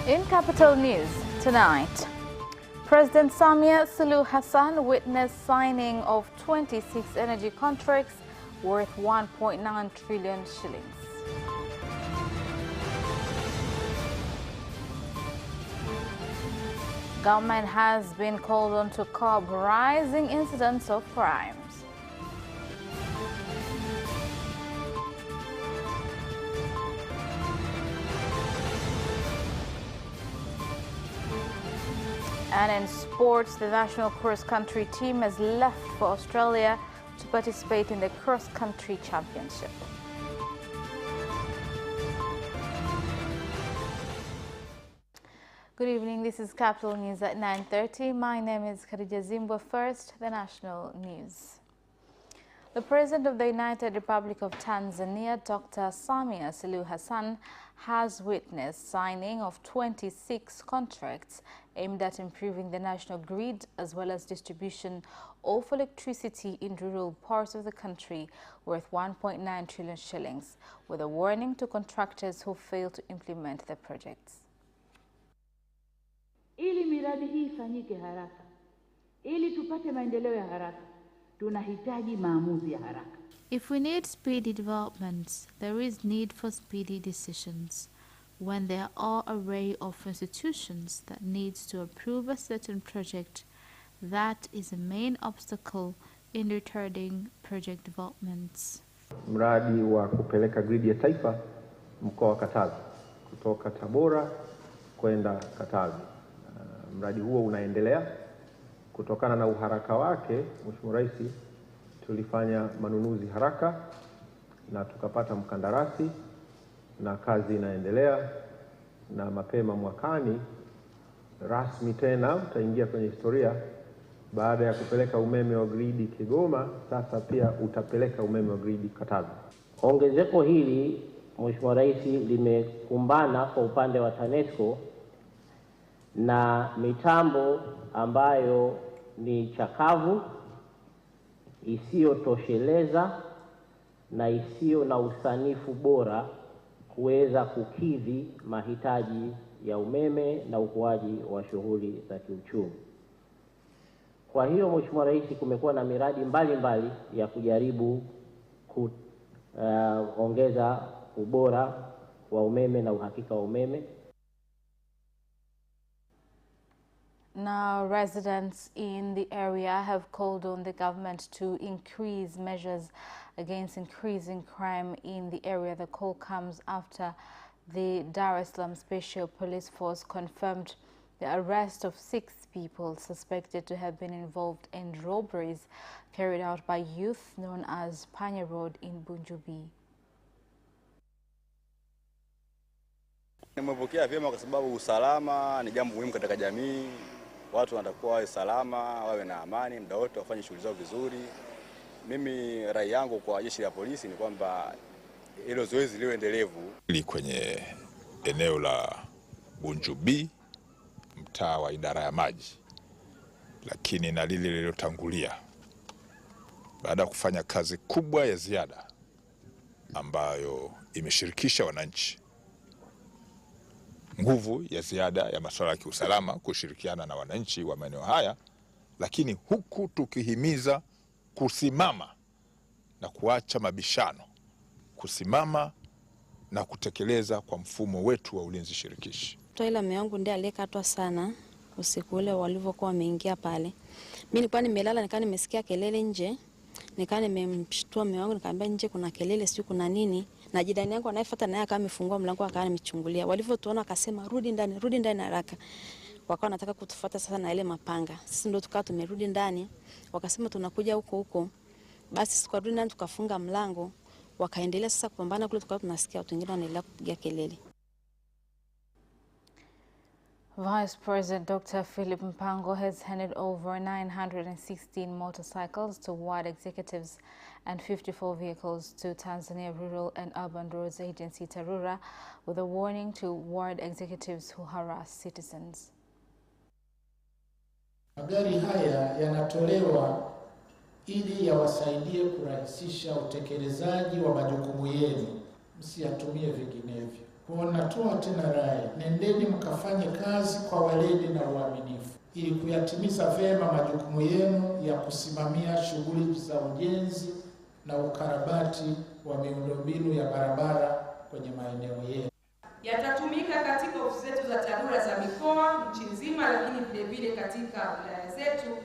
In Capital News tonight, President Samia Suluhu Hassan witnessed signing of 26 energy contracts worth 1.9 trillion shillings. Government has been called on to curb rising incidents of crimes. And in sports, the national cross-country team has left for Australia to participate in the cross-country championship. Good evening, this is Capital News at 9:30. My name is Khadija Zimbwe. First, the national news. The President of the United Republic of Tanzania, Dr. Samia Suluhu Hassan, has witnessed signing of 26 contracts aimed at improving the national grid as well as distribution of electricity in rural parts of the country worth 1.9 trillion shillings, with a warning to contractors who fail to implement the projects. Ili miradi hii ifanyike haraka, ili tupate maendeleo ya haraka, tunahitaji maamuzi ya haraka. If we need speedy developments, there is need for speedy decisions. When there are an array of institutions that needs to approve a certain project, that is a main obstacle in retarding project developments. Mradi wa kupeleka gridi ya taifa mkoa wa Katavi kutoka Tabora kwenda Katavi. Mradi huo unaendelea. Kutokana na uharaka wake, Mheshimiwa Rais, tulifanya manunuzi haraka na tukapata mkandarasi na kazi inaendelea, na mapema mwakani rasmi tena utaingia kwenye historia. Baada ya kupeleka umeme wa gridi Kigoma, sasa pia utapeleka umeme wa gridi Katavi. Ongezeko hili, Mheshimiwa Rais, limekumbana kwa upande wa TANESCO na mitambo ambayo ni chakavu, isiyotosheleza na isiyo na usanifu bora kuweza kukidhi mahitaji ya umeme na ukuaji wa shughuli za kiuchumi. Kwa hiyo, Mheshimiwa Rais, kumekuwa na miradi mbalimbali ya kujaribu kuongeza ubora wa umeme na uhakika wa umeme. Now, residents in the area have called on the government to increase measures against increasing crime in the area. The call comes after the Dar es Salaam Special Police Force confirmed the arrest of 6 people suspected to have been involved in robberies carried out by youth known as Panya Road in Bunjubi. Nimepokea vyema kwa sababu usalama ni jambo muhimu katika jamii. Watu wanatakiwa wawe salama, wawe na amani, muda wote wafanye shughuli zao vizuri. Mimi rai yangu kwa jeshi la polisi ni kwamba hilo zoezi liwe endelevu. Kwenye eneo la Bunjubi, mtaa wa idara ya maji, lakini na lile lililotangulia, baada ya kufanya kazi kubwa ya ziada ambayo imeshirikisha wananchi, nguvu ya ziada ya masuala ya kiusalama kushirikiana na wananchi wa maeneo haya, lakini huku tukihimiza kusimama na kuacha mabishano, kusimama na kutekeleza kwa mfumo wetu wa ulinzi shirikishi. Ila mume wangu ndiye aliyekatwa sana usiku ule walivyokuwa wameingia pale. Mimi nilikuwa nimelala, nikaa nimesikia kelele nje, nikaa nimemshtua mume wangu, nikamwambia nje kuna kelele, sio kuna nini. Na jirani yangu anayefuata naye akawa amefungua mlango, akawa amechungulia. Walivyotuona akasema rudi ndani haraka. Wakawa wanataka kutufuata sasa na ile mapanga. Sisi ndio tukawa tumerudi ndani, wakasema tunakuja huko. Basi tukarudi ndani tukafunga mlango, wakaendelea sasa kupambana kule, tukawa tunasikia watu wengine wanaendelea kupiga kelele. Vice President Dr. Philip Mpango has handed over 916 motorcycles to ward executives and 54 vehicles to Tanzania Rural and Urban Roads Agency TARURA, with a warning to ward executives who harass citizens. Magari haya yanatolewa ili yawasaidie kurahisisha utekelezaji wa majukumu yenu, msiyatumie vinginevyo. Kwa natoa tena rai, nendeni mkafanye kazi kwa weledi na uaminifu ili kuyatimiza vyema majukumu yenu ya kusimamia shughuli za ujenzi na ukarabati wa miundombinu ya barabara kwenye maeneo yenu. Yatatumika katika ofisi zetu za TARURA za mikoa nchi nzima, lakini vile vile katika wilaya zetu,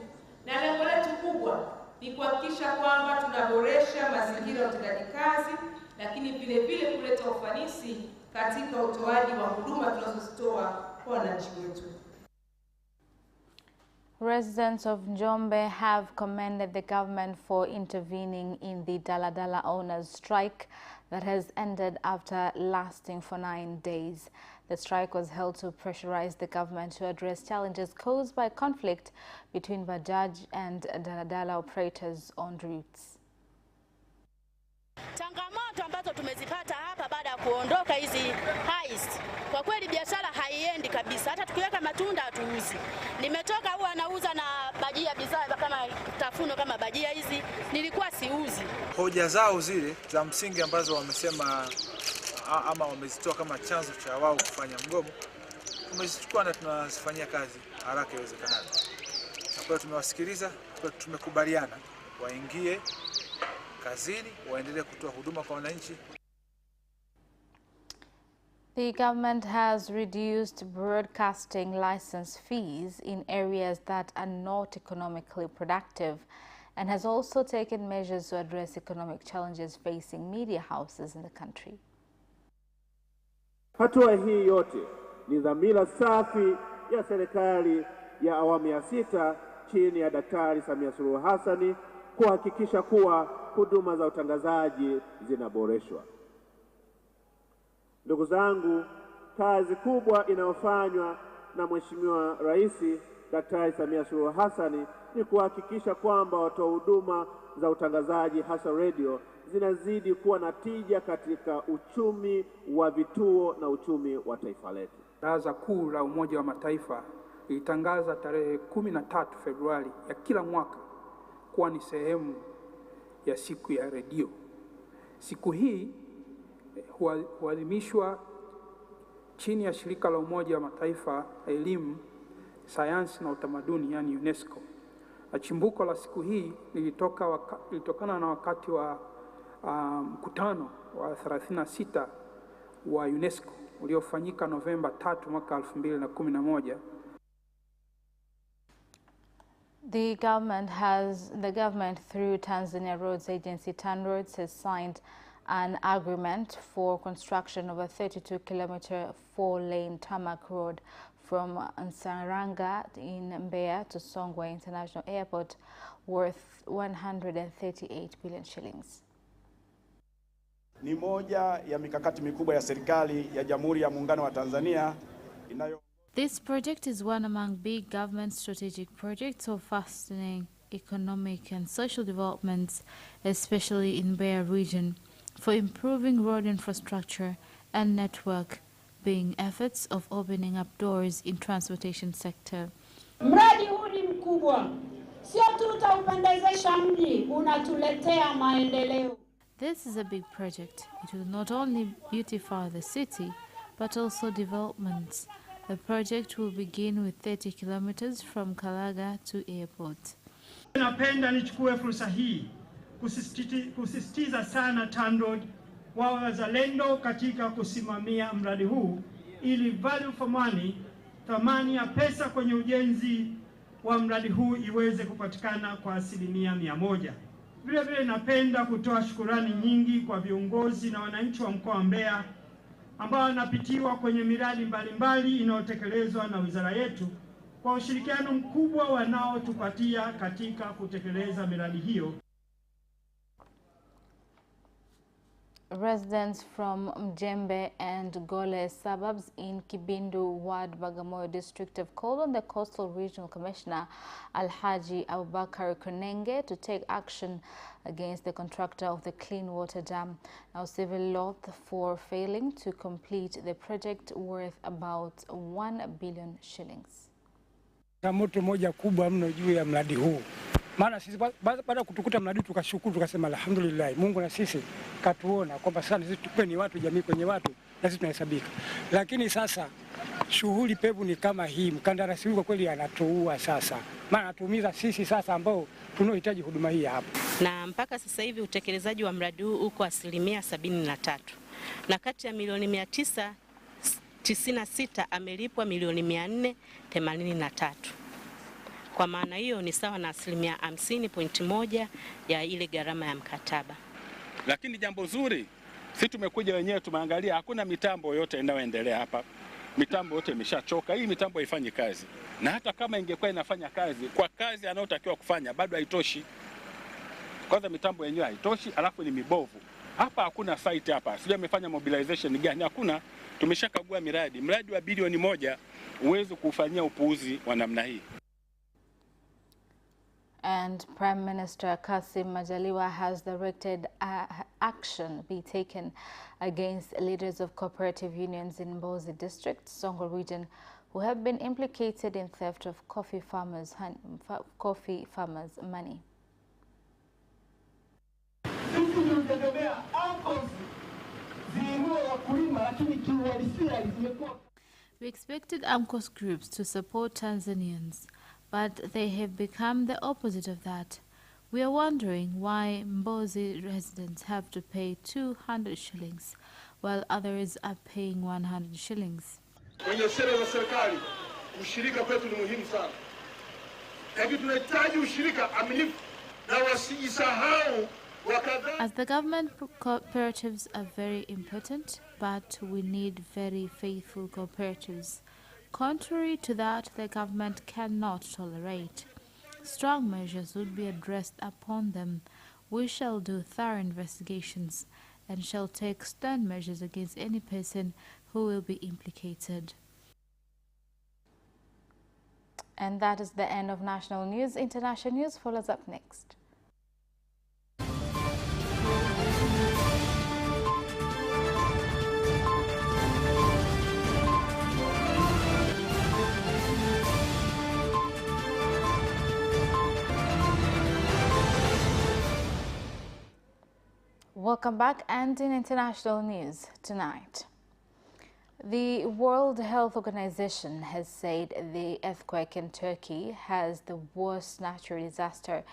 na lengo letu kubwa ni kuhakikisha kwamba tunaboresha mazingira ya utendaji kazi, lakini vile vile kuleta ufanisi katika utoaji wa huduma tunazozitoa kwa wananchi wetu. Residents of Njombe have commended the government for intervening in the Daladala owners' strike that has ended after lasting for 9 days. The strike was held to pressurize the government to address challenges caused by conflict between Bajaj and Daladala operators on routes. Changamoto ambazo tumezipata hapa baada ya kuondoka hizi heist, kwa kweli biashara haiendi kabisa. Hata tukiweka matunda hatuuzi. Nimetoka huwa nauza na bajia, bidhaa kama tafuno kama bajia hizi nilikuwa siuzi. Hoja zao zile za msingi ambazo wamesema ama wamezitoa kama chanzo cha wao kufanya mgomo, tumezichukua na tunazifanyia kazi haraka iwezekanavyo. Na kwa tumewasikiliza, tumekubaliana waingie kazini, waendelee kutoa huduma kwa wananchi. The government has reduced broadcasting license fees in areas that are not economically productive and has also taken measures to address economic challenges facing media houses in the country. Hatua hii yote ni dhamira safi ya serikali ya awamu ya 6 chini ya Daktari Samia Suluhu Hassan kuhakikisha kuwa huduma za utangazaji zinaboreshwa. Ndugu zangu, kazi kubwa inayofanywa na Mheshimiwa Rais Daktari Samia Suluhu Hassan ni kuhakikisha kwamba watoa huduma za utangazaji hasa radio zinazidi kuwa na tija katika uchumi wa vituo na uchumi wa taifa letu. Baraza Kuu la Umoja wa Mataifa ilitangaza tarehe 13 Februari ya kila mwaka kuwa ni sehemu ya siku ya redio. Siku hii huadhimishwa chini ya shirika la Umoja wa Mataifa elimu, sayansi na utamaduni, yani UNESCO. Chimbuko la siku hii lilitokana na wakati wa mkutano wa 36 wa UNESCO uliofanyika Novemba 3 mwaka 2011. The government through Tanzania Roads Agency TANROADS has signed an agreement for construction of a 32-kilometer 4-lane tarmac road from Nsaranga in Mbeya to Songwe International Airport worth 138 billion shillings. Ni moja ya mikakati mikubwa ya serikali ya Jamhuri ya Muungano wa Tanzania inayo. This project is one among big government strategic projects of fastening economic and social developments, especially in Mbeya region, for improving road infrastructure and network, being efforts of opening up doors in transportation sector. Mradi huu ni mkubwa. Sio tu utaupendezesha mji, unatuletea maendeleo. This is a big project. It will not only beautify the city, but also developments. The project will begin with 30 kilometers from Kalaga to airport. Napenda nichukue fursa hii kusisitiza sana TANROADS wa wazalendo katika kusimamia mradi huu ili value for money, thamani ya pesa kwenye ujenzi wa mradi huu iweze kupatikana kwa 100%. Vile vile napenda kutoa shukrani nyingi kwa viongozi na wananchi wa mkoa wa Mbeya ambao wanapitiwa kwenye miradi mbalimbali inayotekelezwa na wizara yetu kwa ushirikiano mkubwa wanaotupatia katika kutekeleza miradi hiyo. Residents from Mjembe and Gole suburbs in Kibindu Ward, Bagamoyo district have called on the Coastal Regional Commissioner Alhaji Abubakar Kunenge to take action against the contractor of the Clean Water Dam, now civil law, for failing to complete the project worth about 1 billion shillings. Changamoto moja kubwa mno juu ya mradi huu. Maana sisi baada kutukuta mradi tukashukuru, tukasema alhamdulillah, Mungu na sisi katuona kwamba sasa sisi tupe ni watu, jamii kwenye watu na sisi tunahesabika. Lakini sasa shughuli pevu ni kama hii, mkandarasi huyu kwa kweli anatuua sasa, maana anatuumiza sisi sasa ambao tunaohitaji huduma hii hapa. Na mpaka sasa hivi utekelezaji wa mradi huu uko 73%, na kati ya milioni 996 amelipwa milioni 483. Kwa maana hiyo ni sawa na 50.1 ya ile gharama ya mkataba. Lakini jambo zuri, sisi tumekuja wenyewe tumeangalia, hakuna mitambo yote inayoendelea hapa. Mitambo yote imeshachoka, hii mitambo haifanyi kazi. Na hata kama ingekuwa inafanya kazi, kwa kazi anayotakiwa kufanya bado haitoshi. Kwanza mitambo yenyewe haitoshi, alafu ni mibovu. Hapa hakuna site hapa. Sijui amefanya mobilization gani, hakuna. Tumeshakagua mradi wa bilioni 1 uweze kufanyia upuuzi wa namna hii. And Prime Minister Kassim Majaliwa has directed action be taken against leaders of cooperative unions in Mbozi District, Songo Region, who have been implicated in theft of coffee farmers' money. We expected AMCOS groups to support Tanzanians, but they have become the opposite of that. We are wondering why Mbozi residents have to pay 200 shillings, while others are paying 100 shillings. Kwenye sera za serikali, ushirika kwetu ni muhimu sana. Lakini tunahitaji ushirika aminifu na wasijisahau. As the government cooperatives are very important, but we need very faithful cooperatives. Contrary to that, the government cannot tolerate. Strong measures would be addressed upon them. We shall do thorough investigations and shall take stern measures against any person who will be implicated. And that is the end of national news. International news follows up next. Welcome back, and in international news tonight. The World Health Organization has said the earthquake in Turkey has the worst natural disaster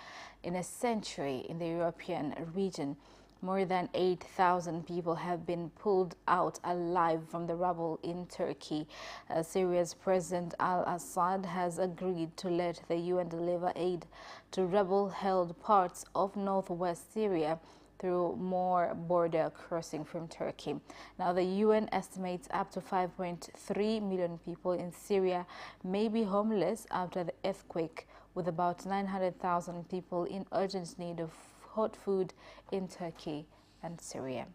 in a century in the European region. More than 8,000 people have been pulled out alive from the rubble in Turkey. Syria's President al-Assad has agreed to let the UN deliver aid to rebel-held parts of northwest Syria through more border crossing from Turkey. Now, the UN estimates up to 5.3 million people in Syria may be homeless after the earthquake, with about 900,000 people in urgent need of hot food in Turkey and Syria.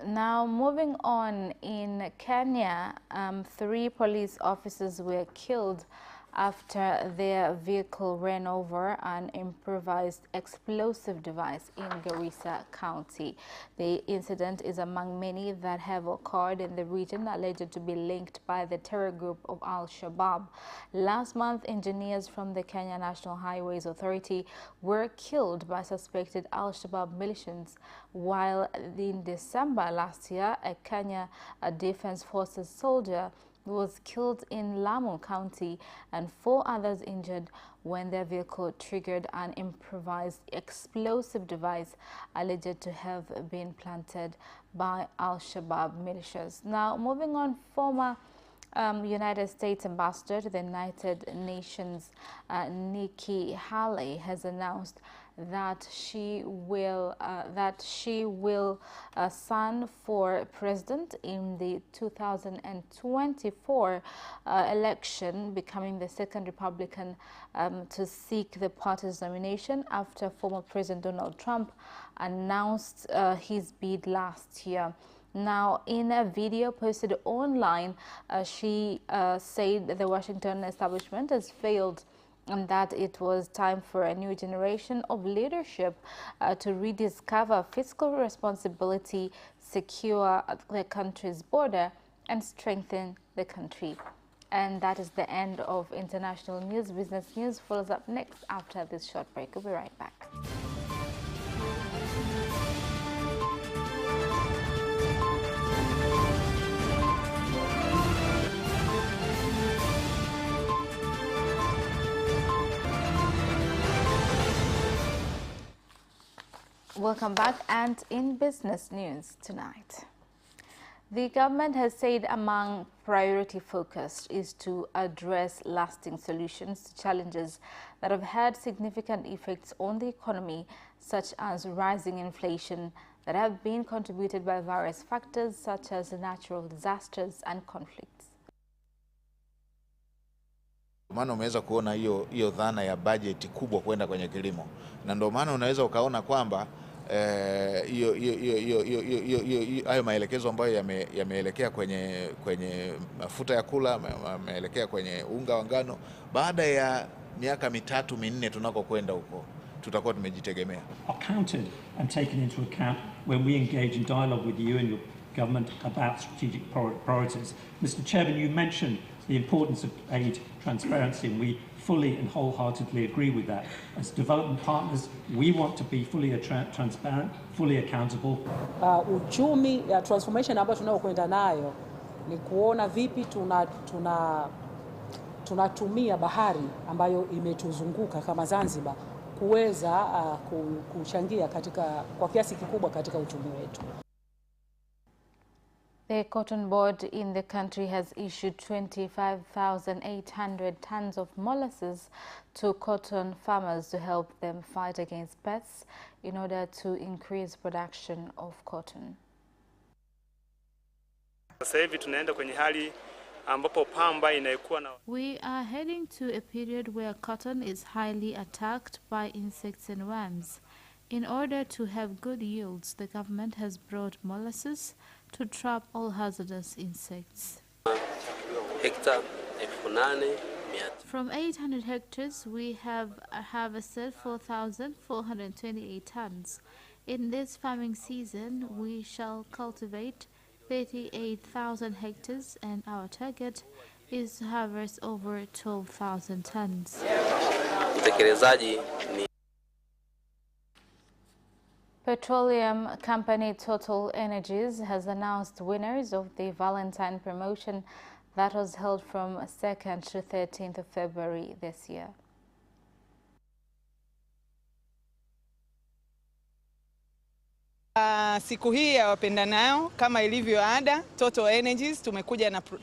Now, moving on, in Kenya, 3 police officers were killed after their vehicle ran over an improvised explosive device in Garissa County. The incident is among many that have occurred in the region, alleged to be linked by the terror group of Al-Shabaab. Last month, engineers from the Kenya National Highways Authority were killed by suspected Al-Shabaab militias, while in December last year, a Kenya Defense Forces soldier was killed in Lamu County and 4 others injured when their vehicle triggered an improvised explosive device alleged to have been planted by Al-Shabaab militias. Now, moving on, former United States Ambassador to the United Nations, Nikki Haley, has announced that she will stand for president in the 2024 election, becoming the second Republican to seek the party's nomination after former President Donald Trump announced his bid last year. Now, in a video posted online, she said that the Washington establishment has failed and that it was time for a new generation of leadership to rediscover fiscal responsibility, secure the country's border, and strengthen the country. And that is the end of international news. Business news follows up next after this short break. We'll be right back. Welcome back. And in business news tonight, the government has said among priority focus is to address lasting solutions to challenges that have had significant effects on the economy, such as rising inflation that have been contributed by various factors such as natural disasters and conflicts. Maana umeweza kuona hiyo dhana ya budget kubwa kwenda kwenye kilimo, na ndio maana unaweza ukaona kwamba hayo maelekezo ambayo yameelekea kwenye mafuta ya kula, yameelekea kwenye unga wa ngano, baada ya miaka 3-4 tunakokwenda huko tutakuwa tumejitegemea. Counted and taken into account when we engage in dialogue with you and your government about strategic priorities. Mr. Chairman, you mentioned the importance of aid transparency, and we fully and wholeheartedly agree with that. As development partners, we want to be fully transparent, fully accountable. Uchumi ya transformation ambayo tunayokwenda nayo ni kuona vipi tunatumia bahari ambayo imetuzunguka kama Zanzibar kuweza kuchangia kwa kiasi kikubwa katika uchumi wetu. The Cotton Board in the country has issued 25,800 tons of molasses to cotton farmers to help them fight against pests in order to increase production of cotton. Sasa hivi tunaenda kwenye hali ambapo pamba inaikuwa na. We are heading to a period where cotton is highly attacked by insects and worms. In order to have good yields, the government has brought molasses to trap all hazardous insects. From 800 hectares, we have harvested 4,428 tons. In this farming season, we shall cultivate 38,000 hectares, and our target is to harvest over 12,000 tons. Petroleum company Total Energies has announced winners of the Valentine promotion that was held from 2nd to 13th of February this year. Siku hii ya wapendanao kama ilivyo ada, Total Energies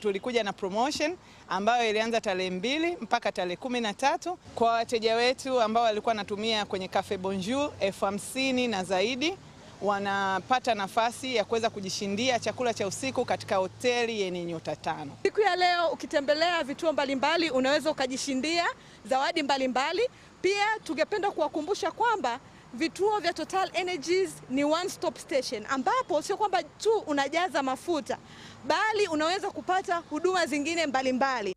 tulikuja na promotion ambayo ilianza tarehe 2 mpaka tarehe 13 kwa wateja wetu ambao walikuwa wanatumia kwenye Cafe Bonjour 50,000 na zaidi, wanapata nafasi ya kuweza kujishindia chakula cha usiku katika hoteli yenye nyota 5. Siku ya leo ukitembelea vituo mbalimbali unaweza ukajishindia zawadi mbalimbali. Pia tungependa kuwakumbusha kwamba vituo vya Total Energies ni one stop station ambapo sio kwamba tu unajaza mafuta bali unaweza kupata huduma zingine mbalimbali.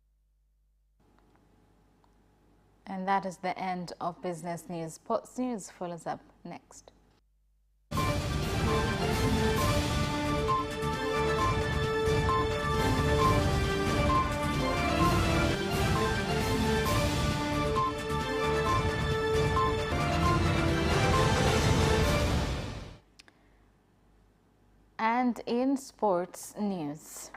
And that is the end of business news. Sports news follows up next. And in sports news,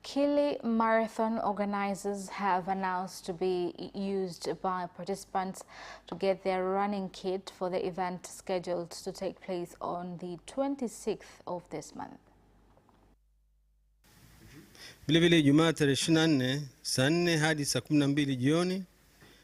Kili Marathon organizers have announced to be used by participants to get their running kit for the event scheduled to take place on the 26th of this month. Vilevile Jumaa tarehe 24 saa 4 hadi saa 12 jioni.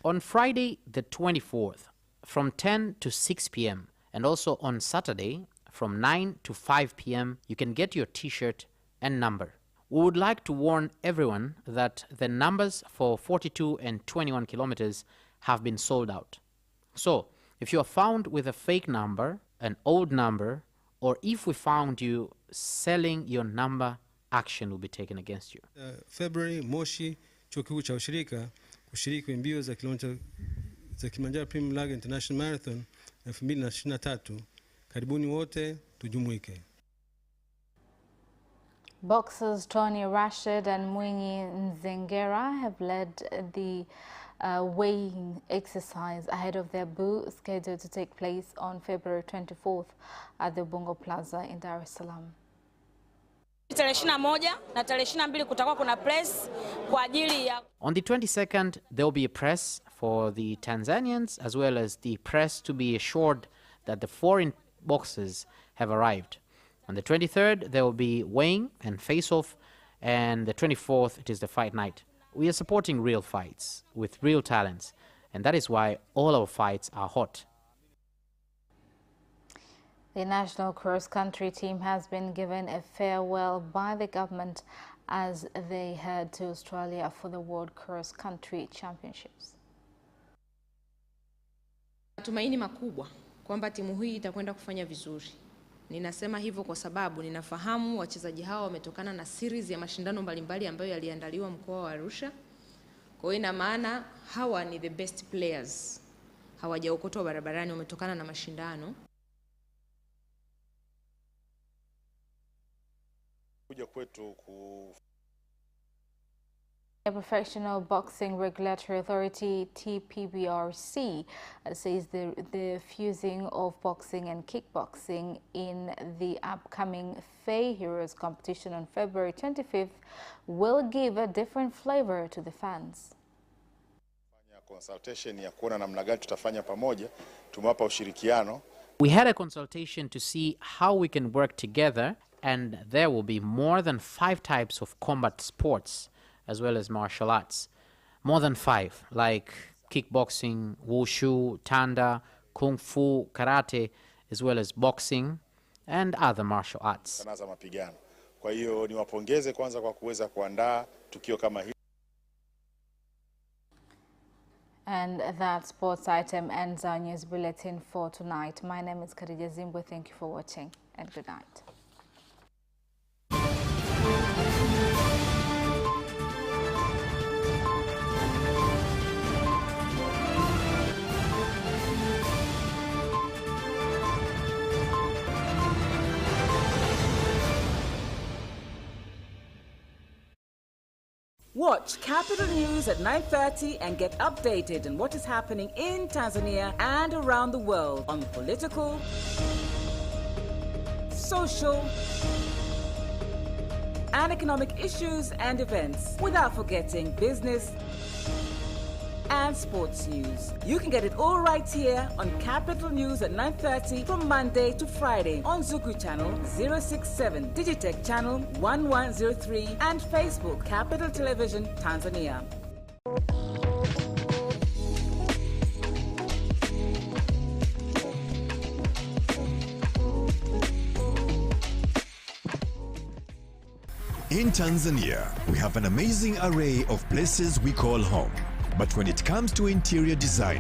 On Friday the 24th from 10 to 6 p.m. and also on Saturday from 9 to 5 p.m. you can get your t-shirt and number. We would like to warn everyone that the numbers for 42 and 21 kilometers have been sold out. So, if you are found with a fake number, an old number, or if we found you selling your number, action will be taken against you. February, Moshi, chuo kikuu cha ushirika kushiriki mbio za kilomita za Kilimanjaro Premium Lager International Marathon 2023. Karibuni wote tujumuike. Boxers Tony Rashid and Mwinyi Nzengera have led the weighing exercise ahead of their bout scheduled to take place on February 24th at the Bongo Plaza in Dar es Salaam. Tarehe 21 na tarehe 22 kutakuwa kuna press kwa ajili ya. On the 22nd there will be a press for the Tanzanians as well as the press to be assured that the foreign boxers have arrived. On the 23rd, there will be weighing and face-off, and the 24th, it is the fight night. We are supporting real fights with real talents, and that is why all our fights are hot. The national cross-country team has been given a farewell by the government as they head to Australia for the World Cross-Country Championships. Matumaini makubwa kwamba timu hii itakwenda kufanya vizuri. Ninasema hivyo kwa sababu ninafahamu wachezaji hao wametokana na series ya mashindano mbalimbali ambayo yaliandaliwa mkoa wa Arusha. Kwa hiyo ina maana hawa ni the best players. Hawajaokotwa barabarani, wametokana na mashindano. The Professional Boxing Regulatory Authority (TPBRC) says the fusing of boxing and kickboxing in the upcoming Fay Heroes competition on February 25th will give a different flavor to the fans. Consultation ya kuona namna gani tutafanya pamoja, tumewapa ushirikiano. We had a consultation to see how we can work together, and there will be more than 5 types of combat sports as well as martial arts. More than 5, like kickboxing, wushu, tanda, kung fu, karate, as well as boxing and other martial arts. Kwa hiyo niwapongeze kwanza kwa kuweza kuandaa tukio kama hili. And that sports item ends our news bulletin for tonight. My name is Khadija Zimbwe. Thank you for watching and good night. Watch Capital News at 9:30 and get updated on what is happening in Tanzania and around the world on political, social, and economic issues and events, without forgetting business and sports news. You can get it all right here on Capital News at 9:30 from Monday to Friday on Zuku Channel 067, Digitech Channel 1103, and Facebook Capital Television Tanzania. In Tanzania, we have an amazing array of places we call home. But when it comes to interior design,